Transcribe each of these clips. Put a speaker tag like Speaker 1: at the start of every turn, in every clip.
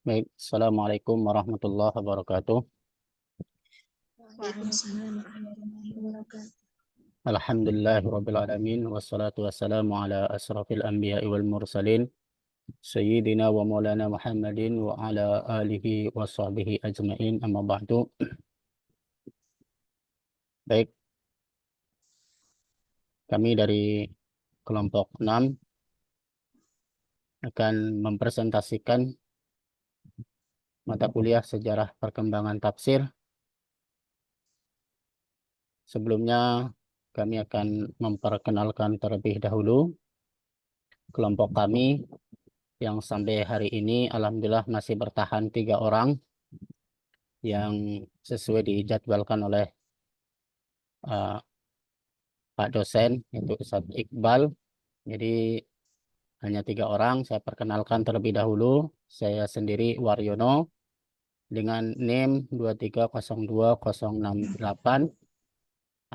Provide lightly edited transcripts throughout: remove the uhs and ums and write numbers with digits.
Speaker 1: Baik, Assalamualaikum warahmatullahi wabarakatuh.
Speaker 2: Waalaikumsalam warahmatullahi wabarakatuh.
Speaker 1: Alhamdulillahirabbil alamin wassalatu wassalamu ala asrafil anbiya'i wal mursalin sayyidina wa maulana Muhammadin wa ala alihi wa sahbihi ajmain amma ba'du. Baik, kami dari kelompok 6 akan mempresentasikan mata kuliah sejarah perkembangan tafsir. Sebelumnya kami akan memperkenalkan terlebih dahulu kelompok kami yang sampai hari ini alhamdulillah masih bertahan 3 orang yang sesuai dijadwalkan oleh uh, Pak dosen yaitu Ustadz Iqbal. Jadi hanya 3 orang. Saya perkenalkan terlebih dahulu. Saya sendiri Waryono dengan NIM 2302068.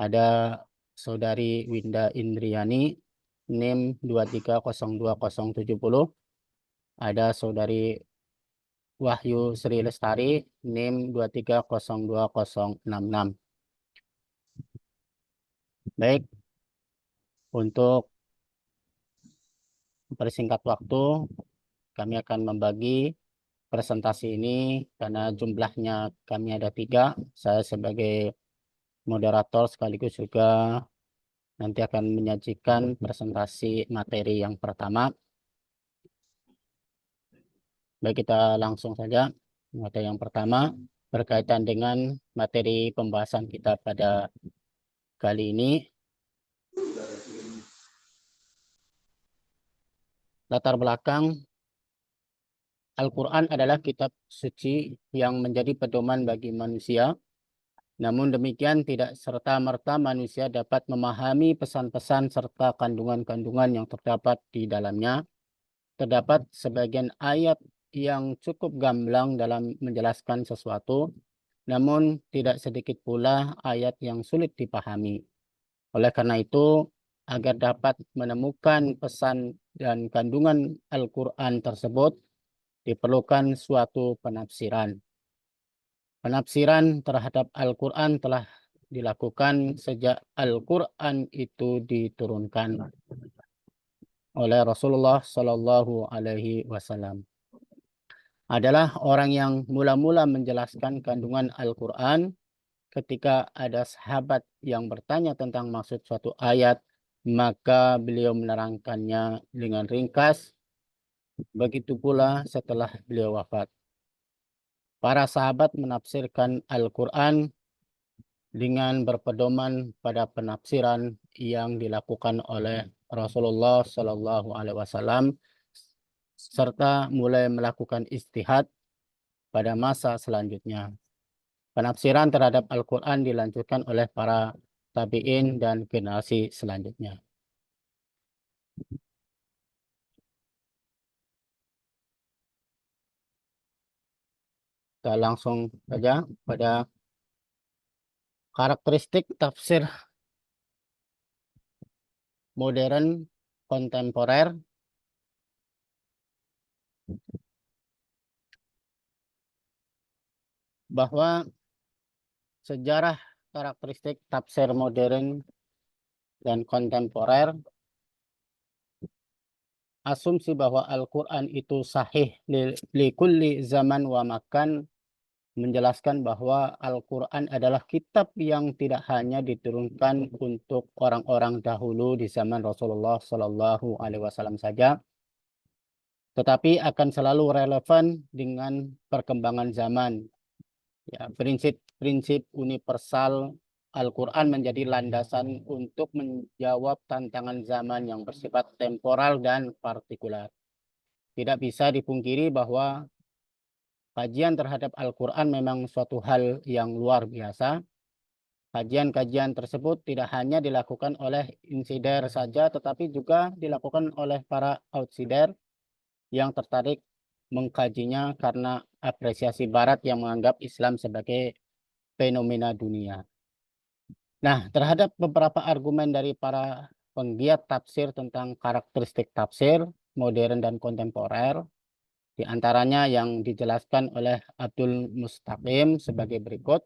Speaker 1: Ada saudari Winda Indriani NIM 2302070. Ada saudari Wahyu Sri Lestari NIM 2302066. Baik, untuk mempersingkat waktu, kami akan membagi presentasi ini karena jumlahnya kami ada 3. Saya sebagai moderator sekaligus juga nanti akan menyajikan presentasi materi yang pertama. Baik, kita langsung saja. Materi yang pertama berkaitan dengan materi pembahasan kita pada kali ini. Latar belakang Al-Quran adalah kitab suci yang menjadi pedoman bagi manusia. Namun demikian tidak serta-merta manusia dapat memahami pesan-pesan serta kandungan-kandungan yang terdapat di dalamnya. Terdapat sebagian ayat yang cukup gamblang dalam menjelaskan sesuatu, namun tidak sedikit pula ayat yang sulit dipahami. Oleh karena itu, agar dapat menemukan pesan dan kandungan Al-Quran tersebut, diperlukan suatu penafsiran. Penafsiran terhadap Al-Quran telah dilakukan sejak Al-Quran itu diturunkan oleh Rasulullah Shallallahu Alaihi Wasallam. Adalah orang yang mula-mula menjelaskan kandungan Al-Quran ketika ada sahabat yang bertanya tentang maksud suatu ayat, maka beliau menerangkannya dengan ringkas. Begitu pula setelah beliau wafat. Para sahabat menafsirkan Al-Quran dengan berpedoman pada penafsiran yang dilakukan oleh Rasulullah Shallallahu Alaihi Wasallam serta mulai melakukan istihad pada masa selanjutnya. Penafsiran terhadap Al-Quran dilanjutkan oleh para tabi'in dan generasi selanjutnya. Kita langsung saja pada karakteristik tafsir modern kontemporer. Bahwa sejarah karakteristik tafsir modern dan kontemporer, asumsi bahwa Al-Quran itu sahih li kulli zaman wa makan, menjelaskan bahwa Al-Quran adalah kitab yang tidak hanya diturunkan untuk orang-orang dahulu di zaman Rasulullah Shallallahu Alaihi Wasallam saja, tetapi akan selalu relevan dengan perkembangan zaman. Ya, prinsip-prinsip universal Al-Quran menjadi landasan untuk menjawab tantangan zaman yang bersifat temporal dan partikular. Tidak bisa dipungkiri bahwa kajian terhadap Al-Quran memang suatu hal yang luar biasa. Kajian-kajian tersebut tidak hanya dilakukan oleh insider saja, tetapi juga dilakukan oleh para outsider yang tertarik mengkajinya karena apresiasi Barat yang menganggap Islam sebagai fenomena dunia. Nah, terhadap beberapa argumen dari para penggiat tafsir tentang karakteristik tafsir modern dan kontemporer, Di antaranya yang dijelaskan oleh Abdul Mustaqim sebagai berikut.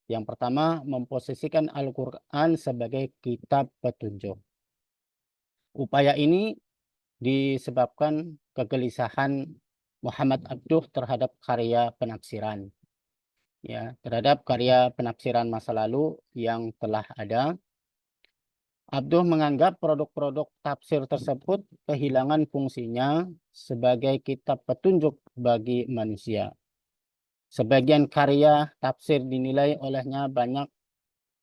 Speaker 1: Yang pertama, memposisikan Al-Quran sebagai kitab petunjuk. Upaya ini disebabkan kegelisahan Muhammad Abduh terhadap karya penafsiran. Ya, terhadap karya penafsiran masa lalu yang telah ada. Abduh menganggap produk-produk tafsir tersebut kehilangan fungsinya sebagai kitab petunjuk bagi manusia. Sebagian karya tafsir dinilai olehnya banyak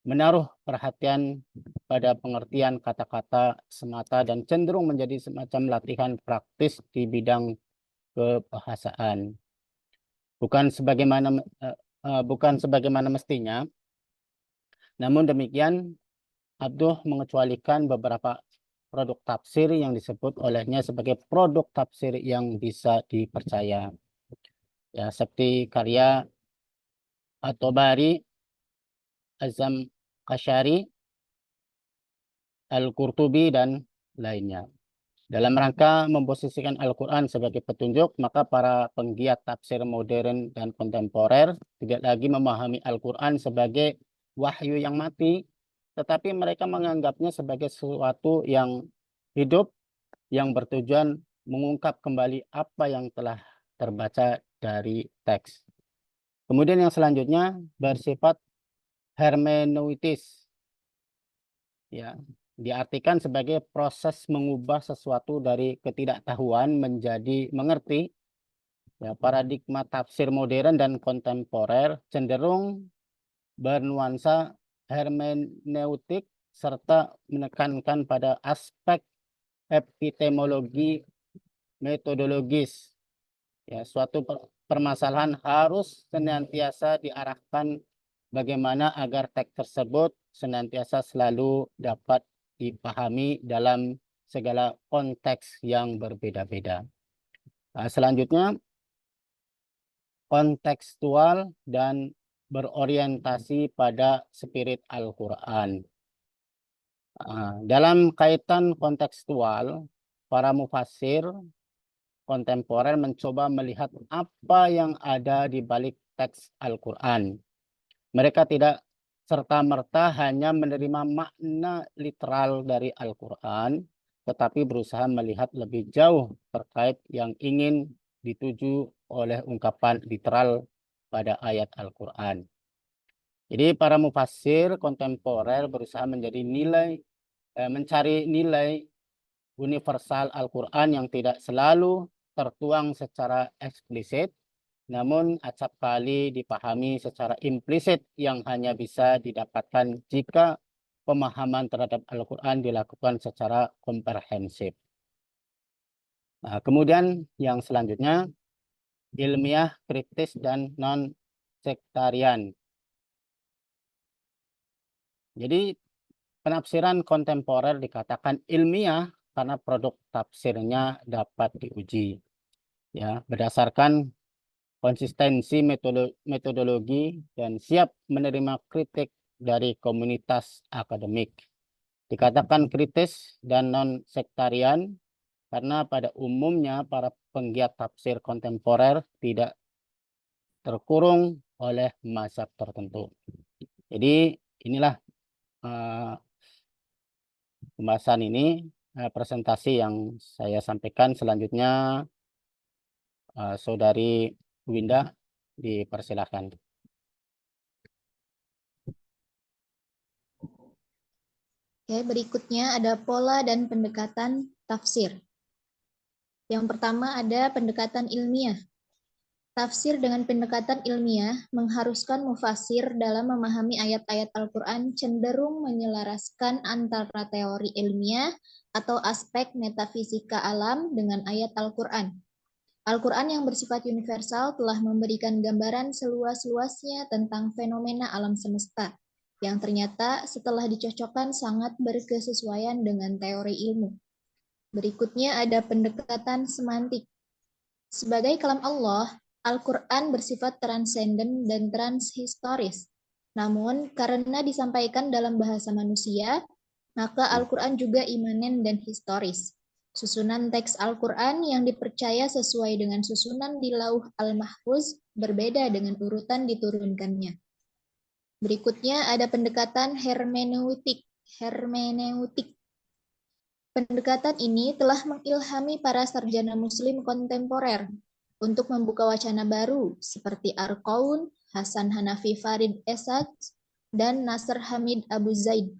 Speaker 1: menaruh perhatian pada pengertian kata-kata semata dan cenderung menjadi semacam latihan praktis di bidang kebahasaan. Bukan sebagaimana mestinya. Namun demikian, Abduh mengecualikan beberapa produk tafsir yang disebut olehnya sebagai produk tafsir yang bisa dipercaya. Ya, seperti karya At-Tabari, Azam Kasyari, Al-Qurtubi, dan lainnya. Dalam rangka memposisikan Al-Quran sebagai petunjuk, maka para penggiat tafsir modern dan kontemporer tidak lagi memahami Al-Quran sebagai wahyu yang mati, tetapi mereka menganggapnya sebagai sesuatu yang hidup, yang bertujuan mengungkap kembali apa yang telah terbaca dari teks. Kemudian yang selanjutnya bersifat hermeneutis. Ya, diartikan sebagai proses mengubah sesuatu dari ketidaktahuan menjadi mengerti. Ya, paradigma tafsir modern dan kontemporer cenderung bernuansa hermeneutik serta menekankan pada aspek epistemologi metodologis. Ya, suatu permasalahan harus senantiasa diarahkan bagaimana agar teks tersebut senantiasa selalu dapat dipahami dalam segala konteks yang berbeda-beda. Nah, selanjutnya, kontekstual dan berorientasi pada spirit Al-Quran. Dalam kaitan kontekstual, para mufassir kontemporer mencoba melihat apa yang ada di balik teks Al-Quran. Mereka tidak serta-merta hanya menerima makna literal dari Al-Quran, tetapi berusaha melihat lebih jauh terkait yang ingin dituju oleh ungkapan literal pada ayat Al-Quran. Jadi para mufassir kontemporer berusaha mencari nilai universal Al-Quran yang tidak selalu tertuang secara eksplisit, namun acap kali dipahami secara implisit yang hanya bisa didapatkan jika pemahaman terhadap Al-Quran dilakukan secara komprehensif. Nah, kemudian yang selanjutnya, ilmiah, kritis, dan non-sektarian. Jadi penafsiran kontemporer dikatakan ilmiah karena produk tafsirnya dapat diuji. Ya, berdasarkan konsistensi metodologi dan siap menerima kritik dari komunitas akademik. Dikatakan kritis dan non-sektarian karena pada umumnya para penggiat tafsir kontemporer tidak terkurung oleh mazhab tertentu. Jadi inilah pembahasan ini, presentasi yang saya sampaikan. Selanjutnya Saudari Winda dipersilahkan.
Speaker 2: Oke, berikutnya ada pola dan pendekatan tafsir. Yang pertama ada pendekatan ilmiah. Tafsir dengan pendekatan ilmiah mengharuskan mufasir dalam memahami ayat-ayat Al-Quran cenderung menyelaraskan antara teori ilmiah atau aspek metafisika alam dengan ayat Al-Quran. Al-Quran yang bersifat universal telah memberikan gambaran seluas-luasnya tentang fenomena alam semesta, yang ternyata setelah dicocokkan sangat berkesesuaian dengan teori ilmu. Berikutnya ada pendekatan semantik. Sebagai kalam Allah, Al-Quran bersifat transenden dan transhistoris. Namun, karena disampaikan dalam bahasa manusia, maka Al-Quran juga imanen dan historis. Susunan teks Al-Quran yang dipercaya sesuai dengan susunan di Lauh Al-Mahfuz berbeda dengan urutan diturunkannya. Berikutnya ada pendekatan hermeneutik. Hermeneutik. Pendekatan ini telah mengilhami para sarjana muslim kontemporer untuk membuka wacana baru seperti Arqaun, Hasan Hanafi Farid Esad, dan Nasr Hamid Abu Zaid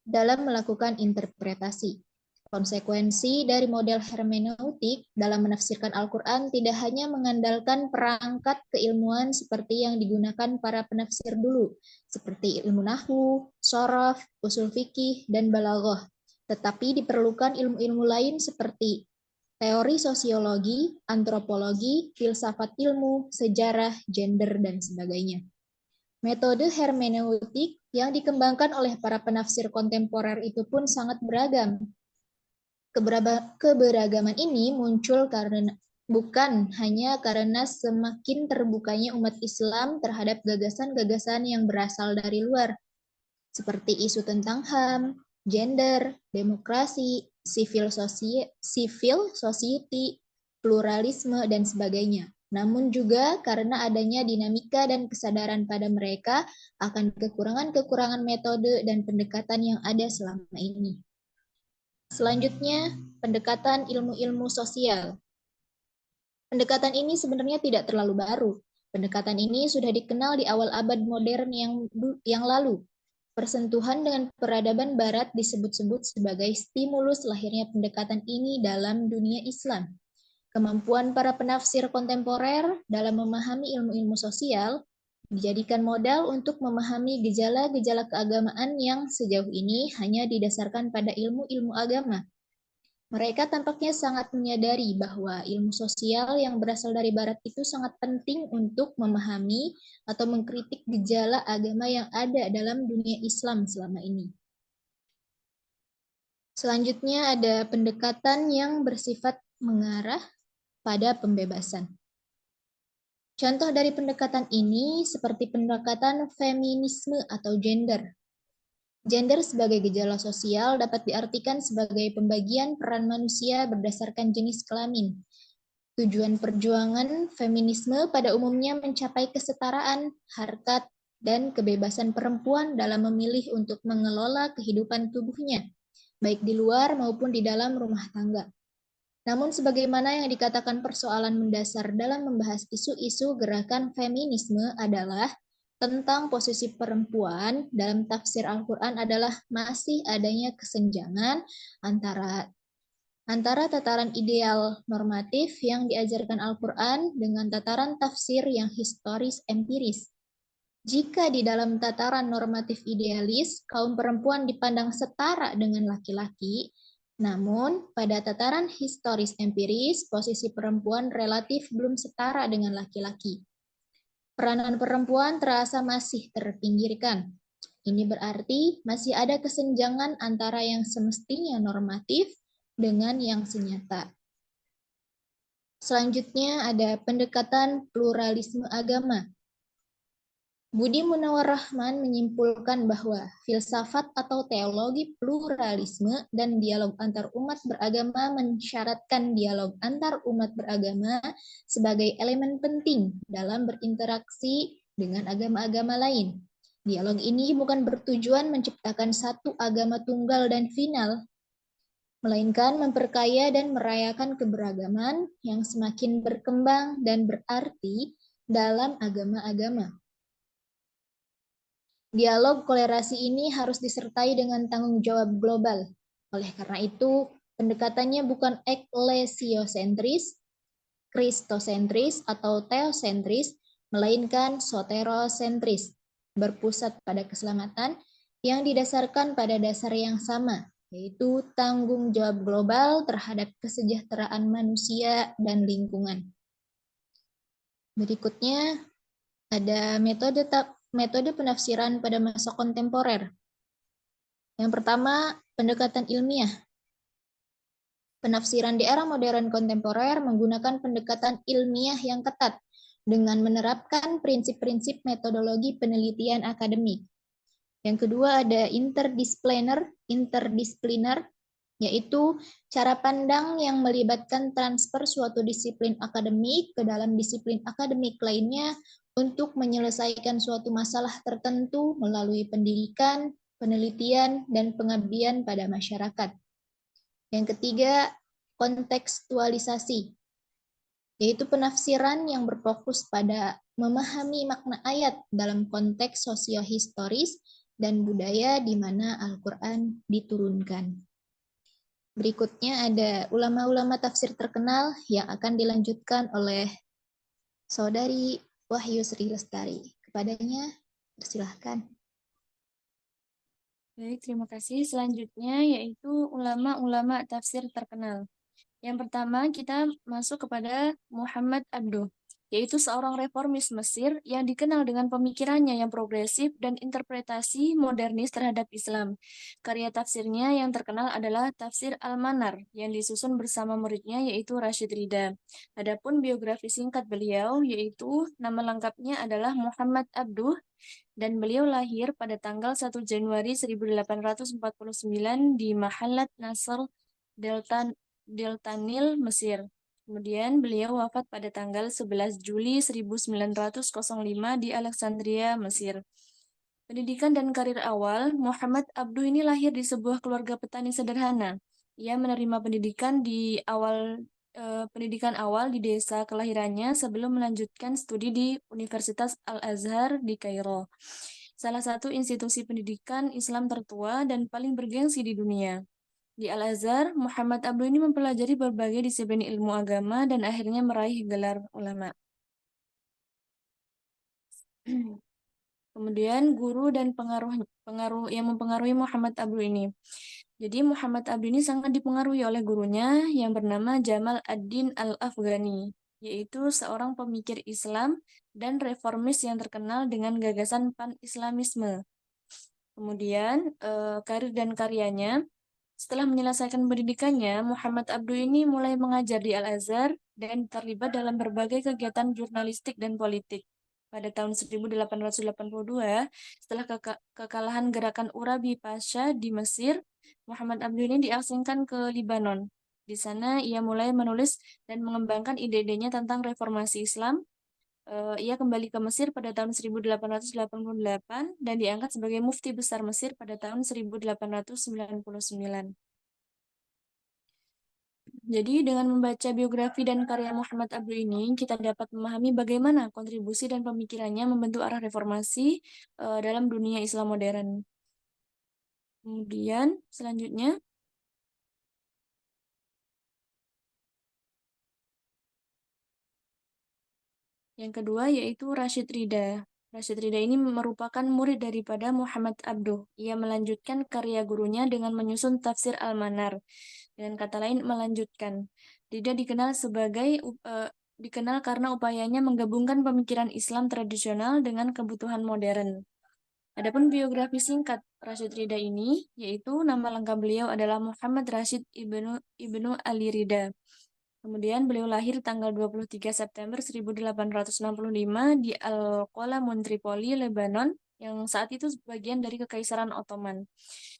Speaker 2: dalam melakukan interpretasi. Konsekuensi dari model hermeneutik dalam menafsirkan Al-Quran tidak hanya mengandalkan perangkat keilmuan seperti yang digunakan para penafsir dulu, seperti ilmu nahwu, shorof, usul fikih, dan balaghah, tetapi diperlukan ilmu-ilmu lain seperti teori sosiologi, antropologi, filsafat ilmu, sejarah, gender, dan sebagainya. Metode hermeneutik yang dikembangkan oleh para penafsir kontemporer itu pun sangat beragam. Keberagaman ini muncul bukan hanya karena semakin terbukanya umat Islam terhadap gagasan-gagasan yang berasal dari luar, seperti isu tentang HAM, gender, demokrasi, civil society, pluralisme, dan sebagainya. Namun juga karena adanya dinamika dan kesadaran pada mereka akan kekurangan-kekurangan metode dan pendekatan yang ada selama ini. Selanjutnya, pendekatan ilmu-ilmu sosial. Pendekatan ini sebenarnya tidak terlalu baru. Pendekatan ini sudah dikenal di awal abad modern yang lalu. Persentuhan dengan peradaban barat disebut-sebut sebagai stimulus lahirnya pendekatan ini dalam dunia Islam. Kemampuan para penafsir kontemporer dalam memahami ilmu-ilmu sosial dijadikan modal untuk memahami gejala-gejala keagamaan yang sejauh ini hanya didasarkan pada ilmu-ilmu agama. Mereka tampaknya sangat menyadari bahwa ilmu sosial yang berasal dari barat itu sangat penting untuk memahami atau mengkritik gejala agama yang ada dalam dunia Islam selama ini. Selanjutnya ada pendekatan yang bersifat mengarah pada pembebasan. Contoh dari pendekatan ini seperti pendekatan feminisme atau gender. Gender sebagai gejala sosial dapat diartikan sebagai pembagian peran manusia berdasarkan jenis kelamin. Tujuan perjuangan feminisme pada umumnya mencapai kesetaraan, harkat, dan kebebasan perempuan dalam memilih untuk mengelola kehidupan tubuhnya, baik di luar maupun di dalam rumah tangga. Namun sebagaimana yang dikatakan persoalan mendasar dalam membahas isu-isu gerakan feminisme adalah tentang posisi perempuan dalam tafsir Al-Quran adalah masih adanya kesenjangan antara tataran ideal normatif yang diajarkan Al-Quran dengan tataran tafsir yang historis empiris. Jika di dalam tataran normatif idealis, kaum perempuan dipandang setara dengan laki-laki, namun pada tataran historis empiris, posisi perempuan relatif belum setara dengan laki-laki. Peranan perempuan terasa masih terpinggirkan. Ini berarti masih ada kesenjangan antara yang semestinya normatif dengan yang senyata. Selanjutnya ada pendekatan pluralisme agama. Budi Munawar Rahman menyimpulkan bahwa filsafat atau teologi pluralisme dan dialog antar umat beragama mensyaratkan dialog antar umat beragama sebagai elemen penting dalam berinteraksi dengan agama-agama lain. Dialog ini bukan bertujuan menciptakan satu agama tunggal dan final, melainkan memperkaya dan merayakan keberagaman yang semakin berkembang dan berarti dalam agama-agama. Dialog kolerasi ini harus disertai dengan tanggung jawab global. Oleh karena itu, pendekatannya bukan eklesiosentris, kristosentris, atau teosentris, melainkan soterosentris, berpusat pada keselamatan yang didasarkan pada dasar yang sama, yaitu tanggung jawab global terhadap kesejahteraan manusia dan lingkungan. Berikutnya, ada metode penafsiran pada masa kontemporer. Yang pertama, pendekatan ilmiah. Penafsiran di era modern kontemporer menggunakan pendekatan ilmiah yang ketat dengan menerapkan prinsip-prinsip metodologi penelitian akademik. Yang kedua ada interdisipliner. yaitu cara pandang yang melibatkan transfer suatu disiplin akademik ke dalam disiplin akademik lainnya untuk menyelesaikan suatu masalah tertentu melalui pendidikan, penelitian, dan pengabdian pada masyarakat. Yang ketiga, kontekstualisasi, yaitu penafsiran yang berfokus pada memahami makna ayat dalam konteks sosiohistoris dan budaya di mana Al-Quran diturunkan. Berikutnya ada ulama-ulama tafsir terkenal yang akan dilanjutkan oleh Saudari Wahyu Sri Lestari. Kepadanya, persilahkan.
Speaker 3: Baik, terima kasih. Selanjutnya yaitu ulama-ulama tafsir terkenal. Yang pertama kita masuk kepada Muhammad Abduh, yaitu seorang reformis Mesir yang dikenal dengan pemikirannya yang progresif dan interpretasi modernis terhadap Islam. Karya tafsirnya yang terkenal adalah Tafsir Al-Manar yang disusun bersama muridnya yaitu Rashid Ridha. Adapun biografi singkat beliau yaitu nama lengkapnya adalah Muhammad Abduh dan beliau lahir pada tanggal 1 Januari 1849 di Mahallat Nasr, Delta Nil, Mesir. Kemudian beliau wafat pada tanggal 11 Juli 1905 di Alexandria, Mesir. Pendidikan dan karir awal, Muhammad Abduh ini lahir di sebuah keluarga petani sederhana. Ia menerima pendidikan awal di desa kelahirannya sebelum melanjutkan studi di Universitas Al-Azhar di Kairo, salah satu institusi pendidikan Islam tertua dan paling bergengsi di dunia. Di Al-Azhar, Muhammad Abduh ini mempelajari berbagai disiplin ilmu agama dan akhirnya meraih gelar ulama. Kemudian guru dan pengaruh yang mempengaruhi Muhammad Abduh ini. Jadi Muhammad Abduh ini sangat dipengaruhi oleh gurunya yang bernama Jamal ad-Din Al-Afghani, yaitu seorang pemikir Islam dan reformis yang terkenal dengan gagasan pan-Islamisme. Kemudian karir dan karyanya. Setelah menyelesaikan pendidikannya, Muhammad Abduh ini mulai mengajar di Al-Azhar dan terlibat dalam berbagai kegiatan jurnalistik dan politik. Pada tahun 1882, setelah kekalahan gerakan Urabi Pasha di Mesir, Muhammad Abduh ini diasingkan ke Libanon. Di sana ia mulai menulis dan mengembangkan ide-idenya tentang reformasi Islam. Ia kembali ke Mesir pada tahun 1888 dan diangkat sebagai mufti besar Mesir pada tahun 1899. Jadi dengan membaca biografi dan karya Muhammad Abduh ini, kita dapat memahami bagaimana kontribusi dan pemikirannya membentuk arah reformasi dalam dunia Islam modern. Kemudian selanjutnya, yang kedua yaitu Rashid Ridha. Rashid Ridha ini merupakan murid daripada Muhammad Abduh. Ia melanjutkan karya gurunya dengan menyusun tafsir Al-Manar. Dengan kata lain, melanjutkan. Ridha dikenal karena upayanya menggabungkan pemikiran Islam tradisional dengan kebutuhan modern. Adapun biografi singkat Rashid Ridha ini, yaitu nama lengkap beliau adalah Muhammad Rashid Ibnu Ali Ridha. Kemudian beliau lahir tanggal 23 September 1865 di Al-Qolam, Tripoli, Lebanon, yang saat itu bagian dari Kekaisaran Ottoman.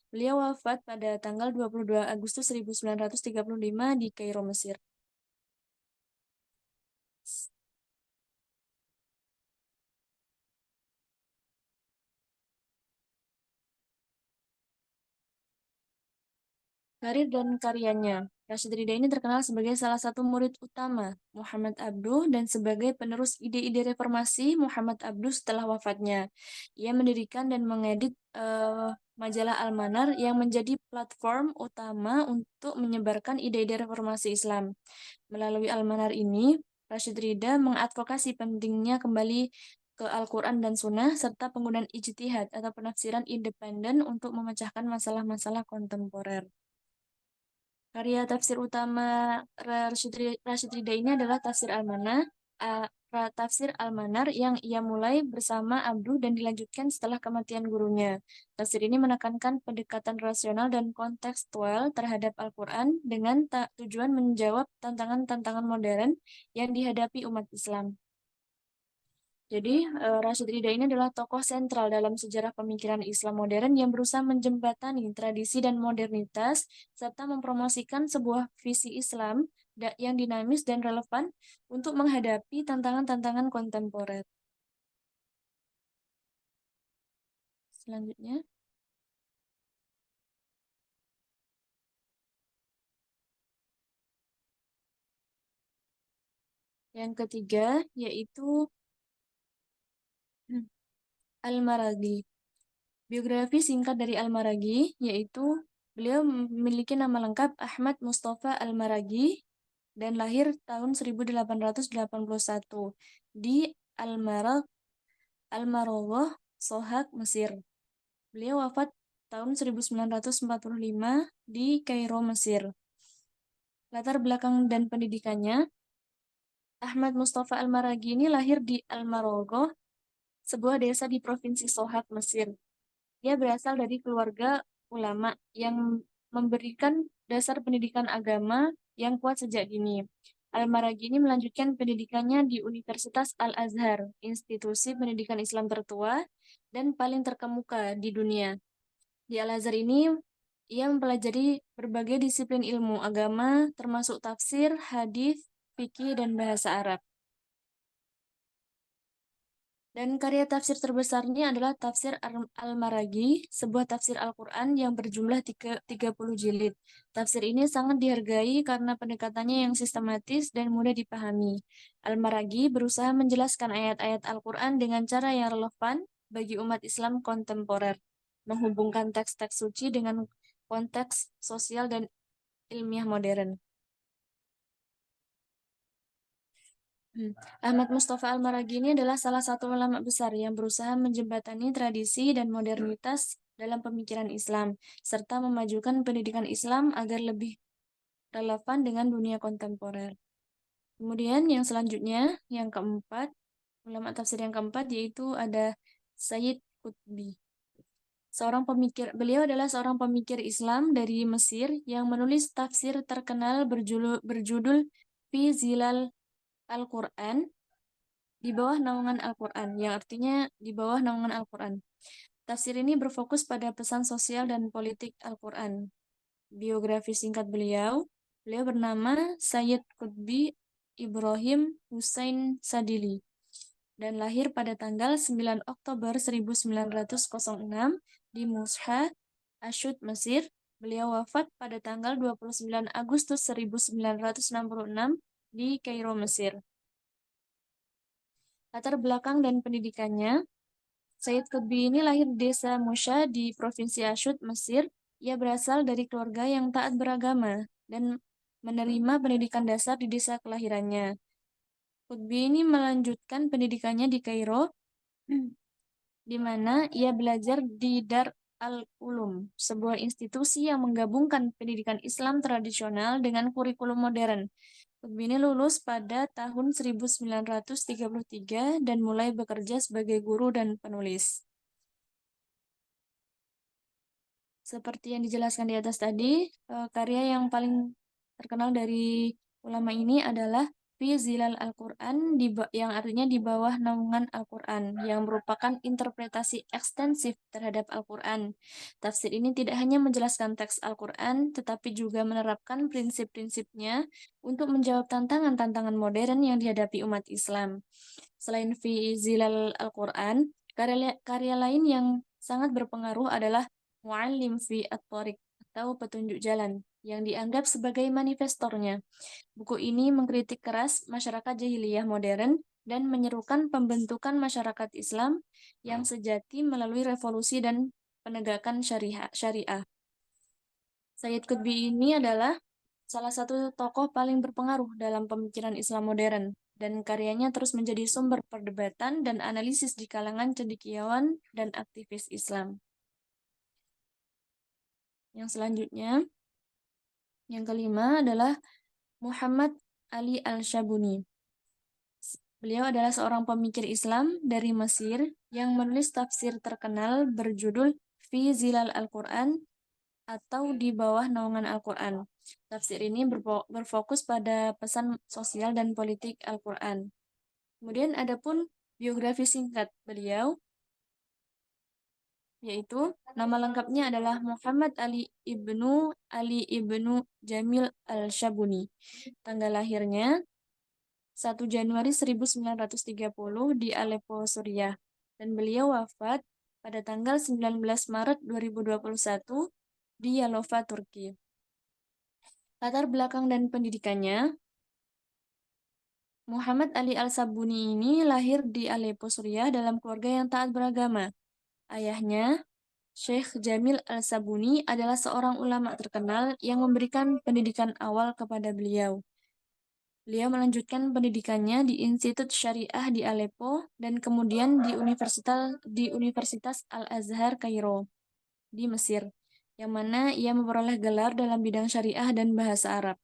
Speaker 3: Beliau wafat pada tanggal 22 Agustus 1935 di Kairo, Mesir. Karir dan karyanya. Rashid Ridha ini terkenal sebagai salah satu murid utama Muhammad Abduh dan sebagai penerus ide-ide reformasi Muhammad Abduh setelah wafatnya. Ia mendirikan dan mengedit majalah Al-Manar yang menjadi platform utama untuk menyebarkan ide-ide reformasi Islam. Melalui Al-Manar ini, Rashid Ridha mengadvokasi pentingnya kembali ke Al-Quran dan Sunnah serta penggunaan ijtihad atau penafsiran independen untuk memecahkan masalah-masalah kontemporer. Karya tafsir utama Rashid Ridha ini adalah Tafsir Al-Manar yang ia mulai bersama Abduh dan dilanjutkan setelah kematian gurunya. Tafsir ini menekankan pendekatan rasional dan kontekstual terhadap Al-Quran dengan tujuan menjawab tantangan-tantangan modern yang dihadapi umat Islam. Jadi, Rashid Ridha ini adalah tokoh sentral dalam sejarah pemikiran Islam modern yang berusaha menjembatani tradisi dan modernitas, serta mempromosikan sebuah visi Islam yang dinamis dan relevan untuk menghadapi tantangan-tantangan kontemporer. Selanjutnya, yang ketiga yaitu Al-Maraghi. Biografi singkat dari Al-Maraghi yaitu beliau memiliki nama lengkap Ahmad Mustafa Al-Maraghi dan lahir tahun 1881 di Al-Maragh, Sohag, Mesir. Beliau wafat tahun 1945 di Kairo, Mesir. Latar belakang dan pendidikannya, Ahmad Mustafa Al-Maraghi ini lahir di Al-Maragh, sebuah desa di Provinsi Sohag, Mesir. Dia berasal dari keluarga ulama yang memberikan dasar pendidikan agama yang kuat sejak dini. Al-Maraghi ini melanjutkan pendidikannya di Universitas Al-Azhar, institusi pendidikan Islam tertua dan paling terkemuka di dunia. Di Al-Azhar ini, ia mempelajari berbagai disiplin ilmu agama, termasuk tafsir, hadis, fikih, dan bahasa Arab. Dan karya tafsir terbesarnya adalah Tafsir Al-Maraghi, sebuah tafsir Al-Quran yang berjumlah 30 jilid. Tafsir ini sangat dihargai karena pendekatannya yang sistematis dan mudah dipahami. Al-Maraghi berusaha menjelaskan ayat-ayat Al-Quran dengan cara yang relevan bagi umat Islam kontemporer, menghubungkan teks-teks suci dengan konteks sosial dan ilmiah modern. Ahmad Mustafa Al-Maraghi ini adalah salah satu ulama besar yang berusaha menjembatani tradisi dan modernitas dalam pemikiran Islam, serta memajukan pendidikan Islam agar lebih relevan dengan dunia kontemporer. Kemudian yang selanjutnya, yang keempat, ulama tafsir yang keempat yaitu ada Sayyid Qutbi. Beliau adalah seorang pemikir Islam dari Mesir yang menulis tafsir terkenal berjudul Fi Zilal Al-Quran, di bawah naungan Al-Quran, yang artinya di bawah naungan Al-Quran. Tafsir ini berfokus pada pesan sosial dan politik Al-Quran. Biografi singkat beliau bernama Sayyid Qutbi Ibrahim Hussein Sadili dan lahir pada tanggal 9 Oktober 1906 di Musha, Ashut, Mesir. Beliau wafat pada tanggal 29 Agustus 1966 di Kairo, Mesir. Latar belakang dan pendidikannya, Sayyid Qutbi ini lahir di desa Musha di Provinsi Ashut, Mesir. Ia berasal dari keluarga yang taat beragama dan menerima pendidikan dasar di desa kelahirannya. Qutbi ini melanjutkan pendidikannya di Kairo, di mana ia belajar di Dar al-Ulum, sebuah institusi yang menggabungkan pendidikan Islam tradisional dengan kurikulum modern. Qutbi ini lulus pada tahun 1933 dan mulai bekerja sebagai guru dan penulis. Seperti yang dijelaskan di atas tadi, karya yang paling terkenal dari ulama ini adalah Fi Zilal Al-Quran, yang artinya di bawah naungan Al-Quran, yang merupakan interpretasi ekstensif terhadap Al-Quran. Tafsir ini tidak hanya menjelaskan teks Al-Quran, tetapi juga menerapkan prinsip-prinsipnya untuk menjawab tantangan-tantangan modern yang dihadapi umat Islam. Selain Fi Zilal Al-Quran, karya lain yang sangat berpengaruh adalah Mu'allim fi At-Tariq, atau petunjuk jalan, yang dianggap sebagai manifestornya. Buku ini mengkritik keras masyarakat jahiliyah modern dan menyerukan pembentukan masyarakat Islam yang sejati melalui revolusi dan penegakan syariah. Sayyid Qutbi ini adalah salah satu tokoh paling berpengaruh dalam pemikiran Islam modern, dan karyanya terus menjadi sumber perdebatan dan analisis di kalangan cendekiawan dan aktivis Islam. Yang selanjutnya, yang kelima adalah Muhammad Ali Al-Syabuni. Beliau adalah seorang pemikir Islam dari Mesir yang menulis tafsir terkenal berjudul Fi Zilal Al-Quran, atau di bawah naungan Al-Quran. Tafsir ini berfokus pada pesan sosial dan politik Al-Quran. Kemudian adapun Biografi singkat beliau yaitu nama lengkapnya adalah Muhammad Ali ibnu Jamil Al-Syabuni. Tanggal lahirnya 1 Januari 1930 di Aleppo, Suriah. Dan beliau wafat pada tanggal 19 Maret 2021 di Yalova, Turki. Latar belakang dan pendidikannya, Muhammad Ali Al-Sabuni ini lahir di Aleppo, Suriah dalam keluarga yang taat beragama. Ayahnya, Syekh Jamil Al-Sabuni adalah seorang ulama terkenal yang memberikan pendidikan awal kepada beliau. Beliau melanjutkan pendidikannya di Institut Syariah di Aleppo dan kemudian di Universitas Al-Azhar Kairo di Mesir, yang mana ia memperoleh gelar dalam bidang syariah dan bahasa Arab.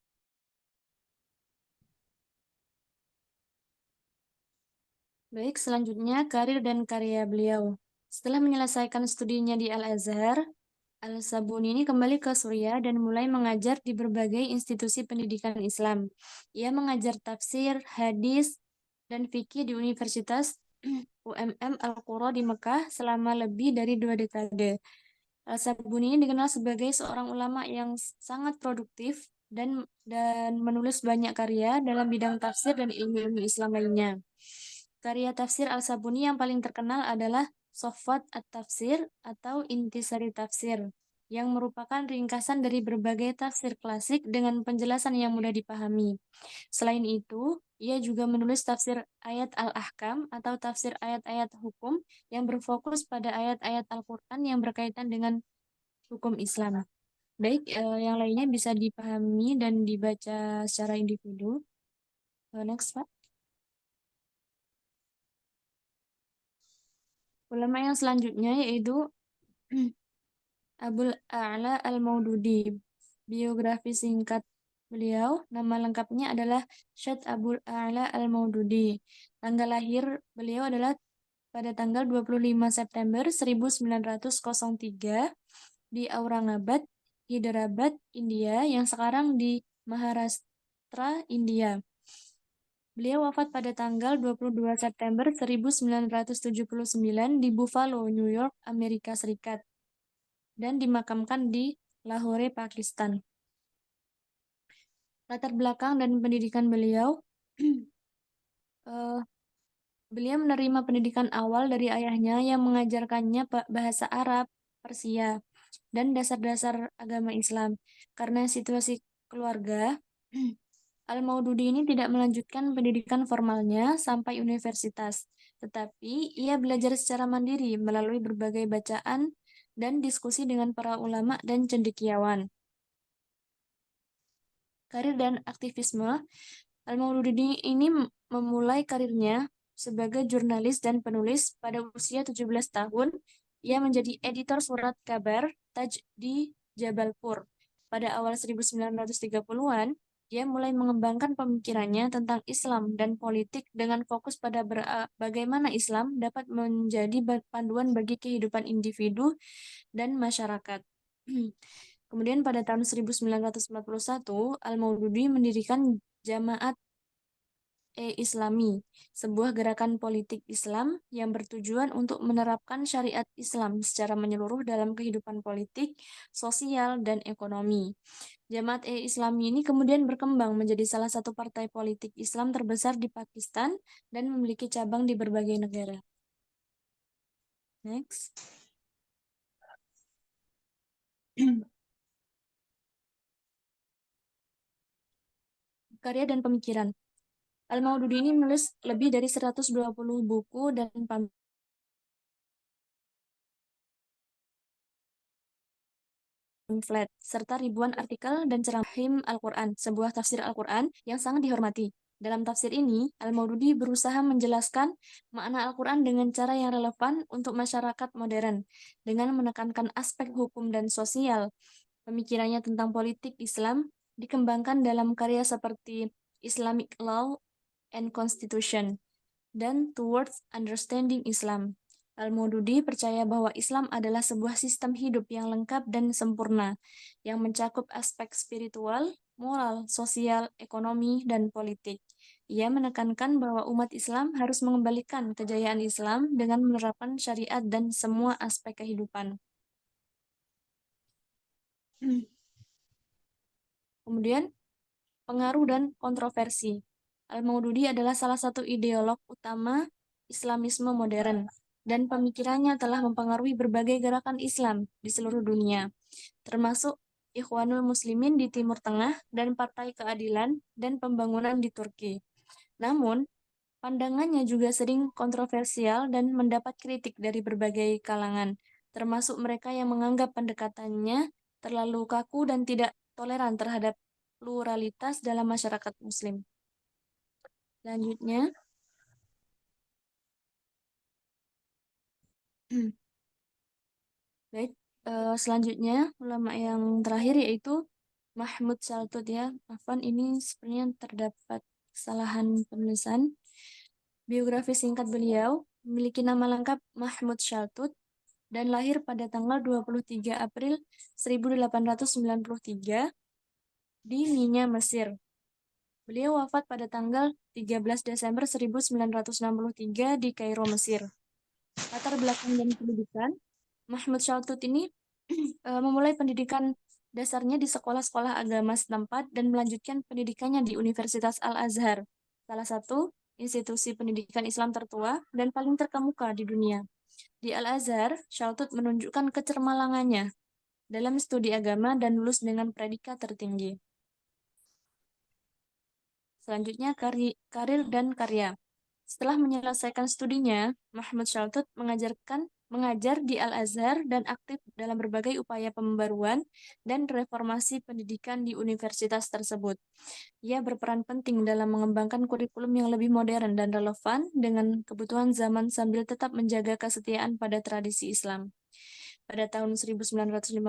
Speaker 3: Baik, selanjutnya karir dan karya beliau. Setelah menyelesaikan studinya di Al-Azhar, Al-Sabuni ini kembali ke Suriah dan mulai mengajar di berbagai institusi pendidikan Islam. Ia mengajar tafsir, hadis, dan fikih di Universitas UMM Al-Qura di Mekah selama lebih dari 2 dekade. Al-Sabuni ini dikenal sebagai seorang ulama yang sangat produktif dan menulis banyak karya dalam bidang tafsir dan ilmu-ilmu Islam lainnya. Karya tafsir Al-Sabuni yang paling terkenal adalah Sofwat At-Tafsir atau Intisari Tafsir, yang merupakan ringkasan dari berbagai tafsir klasik dengan penjelasan yang mudah dipahami. Selain itu, ia juga menulis tafsir ayat Al-Ahkam atau tafsir ayat-ayat hukum yang berfokus pada ayat-ayat Al-Quran yang berkaitan dengan hukum Islam. Baik, yang lainnya bisa dipahami dan dibaca secara individu. Next, Pak. Ulama yang selanjutnya yaitu Abul A'la Al-Maududi. Biografi singkat beliau, nama lengkapnya adalah Syed Abul A'la Al-Maududi. Tanggal lahir beliau adalah pada tanggal 25 September 1903 di Aurangabad, Hyderabad, India, yang sekarang di Maharashtra, India. Beliau wafat pada tanggal 22 September 1979 di Buffalo, New York, Amerika Serikat, dan dimakamkan di Lahore, Pakistan. Latar belakang dan pendidikan beliau, beliau menerima pendidikan awal dari ayahnya yang mengajarkannya bahasa Arab, Persia, dan dasar-dasar agama Islam. Karena situasi keluarga, Al-Maududi ini tidak melanjutkan pendidikan formalnya sampai universitas, tetapi ia belajar secara mandiri melalui berbagai bacaan dan diskusi dengan para ulama dan cendekiawan. Karir dan aktivisme, Al-Maududi ini memulai karirnya sebagai jurnalis dan penulis pada usia 17 tahun. Ia menjadi editor surat kabar Taj di Jabalpur. Pada awal 1930-an, dia mulai mengembangkan pemikirannya tentang Islam dan politik dengan fokus pada bagaimana Islam dapat menjadi panduan bagi kehidupan individu dan masyarakat. Kemudian pada tahun 1941, Al-Maududi mendirikan Jamaat Islami, sebuah gerakan politik Islam yang bertujuan untuk menerapkan syariat Islam secara menyeluruh dalam kehidupan politik, sosial, dan ekonomi. Jamaat Islami ini kemudian berkembang menjadi salah satu partai politik Islam terbesar di Pakistan dan memiliki cabang di berbagai negara. Next. Karya dan pemikiran. Al-Maududi ini menulis lebih dari 120 buku dan pamflet, serta ribuan artikel dan ceramah Al-Quran, sebuah tafsir Al-Quran yang sangat dihormati. Dalam tafsir ini, Al-Maududi berusaha menjelaskan makna Al-Quran dengan cara yang relevan untuk masyarakat modern, dengan menekankan aspek hukum dan sosial. Pemikirannya tentang politik Islam dikembangkan dalam karya seperti Islamic Law and Constitution dan Towards Understanding Islam. Al-Maududi percaya bahwa Islam adalah sebuah sistem hidup yang lengkap dan sempurna, yang mencakup aspek spiritual, moral, sosial, ekonomi, dan politik. Ia menekankan bahwa umat Islam harus mengembalikan kejayaan Islam dengan menerapkan syariat dan semua aspek kehidupan. Kemudian, pengaruh dan kontroversi. Al-Maududi adalah salah satu ideolog utama Islamisme modern, dan pemikirannya telah mempengaruhi berbagai gerakan Islam di seluruh dunia, termasuk Ikhwanul Muslimin di Timur Tengah dan Partai Keadilan dan Pembangunan di Turki. Namun, pandangannya juga sering kontroversial dan mendapat kritik dari berbagai kalangan, termasuk mereka yang menganggap pendekatannya terlalu kaku dan tidak toleran terhadap pluralitas dalam masyarakat Muslim. Selanjutnya, baik, selanjutnya ulama yang terakhir yaitu Mahmud Shaltut ya. Afwan, ini sebenarnya terdapat kesalahan penulisan. Biografi singkat beliau memiliki nama lengkap Mahmud Shaltut dan lahir pada tanggal 23 April 1893 di Minya, Mesir. Beliau wafat pada tanggal 13 Desember 1963 di Kairo, Mesir. Latar belakang dan pendidikan, Mahmud Shaltut ini memulai pendidikan dasarnya di sekolah-sekolah agama setempat dan melanjutkan pendidikannya di Universitas Al-Azhar, salah satu institusi pendidikan Islam tertua dan paling terkemuka di dunia. Di Al-Azhar, Shaltut menunjukkan kecermalangannya dalam studi agama dan lulus dengan predikat tertinggi. Selanjutnya, karir dan karya. Setelah menyelesaikan studinya, Mahmud Shaltut mengajar di Al-Azhar dan aktif dalam berbagai upaya pembaruan dan reformasi pendidikan di universitas tersebut. Ia berperan penting dalam mengembangkan kurikulum yang lebih modern dan relevan dengan kebutuhan zaman sambil tetap menjaga kesetiaan pada tradisi Islam. Pada tahun 1958,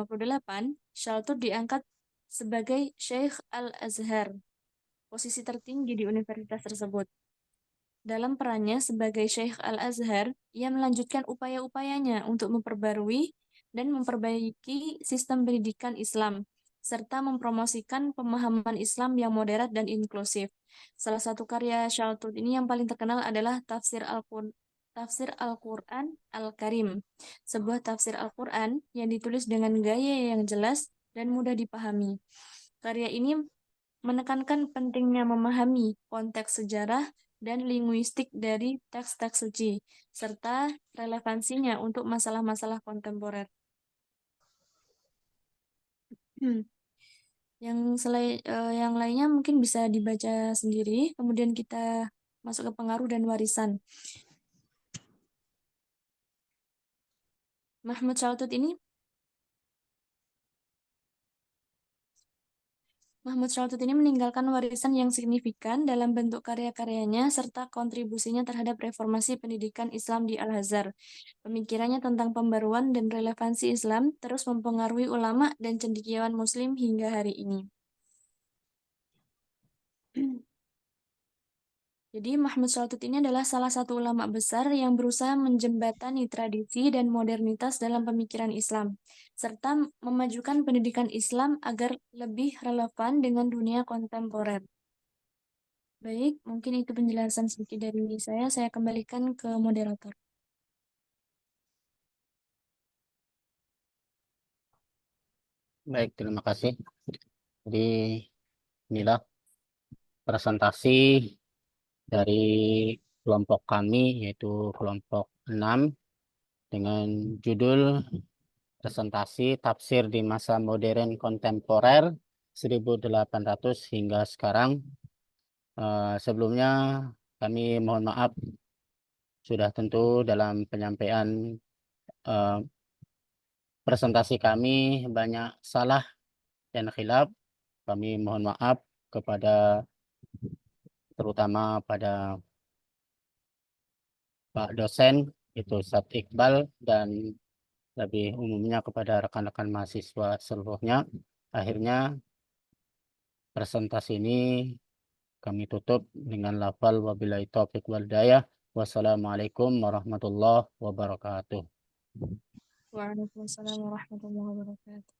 Speaker 3: Shaltut diangkat sebagai Syekh Al-Azhar, posisi tertinggi di universitas tersebut. Dalam perannya sebagai Syekh Al-Azhar, ia melanjutkan upaya-upayanya untuk memperbarui dan memperbaiki sistem pendidikan Islam, serta mempromosikan pemahaman Islam yang moderat dan inklusif. Salah satu karya Shaltut ini yang paling terkenal adalah Tafsir Al-Quran Al-Karim, sebuah tafsir Al-Quran yang ditulis dengan gaya yang jelas dan mudah dipahami. Karya ini menekankan pentingnya memahami konteks sejarah dan linguistik dari teks-teks suci, serta relevansinya untuk masalah-masalah kontemporer. Yang lainnya mungkin bisa dibaca sendiri, kemudian kita masuk ke pengaruh dan warisan. Mahmud Shaltut ini meninggalkan warisan yang signifikan dalam bentuk karya-karyanya serta kontribusinya terhadap reformasi pendidikan Islam di Al-Azhar. Pemikirannya tentang pembaruan dan relevansi Islam terus mempengaruhi ulama dan cendekiawan Muslim hingga hari ini. Jadi Mahmud Shaltut ini adalah salah satu ulama besar yang berusaha menjembatani tradisi dan modernitas dalam pemikiran Islam, serta memajukan pendidikan Islam agar lebih relevan dengan dunia kontemporer. Baik, mungkin itu penjelasan sedikit dari saya. Saya kembalikan ke moderator.
Speaker 1: Baik, terima kasih. Jadi inilah presentasi dari kelompok kami, yaitu kelompok 6, dengan judul presentasi tafsir di masa modern kontemporer 1800 hingga sekarang. Sebelumnya kami mohon maaf sudah tentu dalam penyampaian presentasi kami banyak salah dan khilaf. Kami mohon maaf kepada terutama pada Pak dosen, itu Ustadz Iqbal, dan lebih umumnya kepada rekan-rekan mahasiswa seluruhnya. Akhirnya presentasi ini kami tutup dengan lafal wabillahi taufiq wal hidayah. Wassalamualaikum warahmatullahi wabarakatuh.
Speaker 3: Waalaikumsalam warahmatullahi wabarakatuh.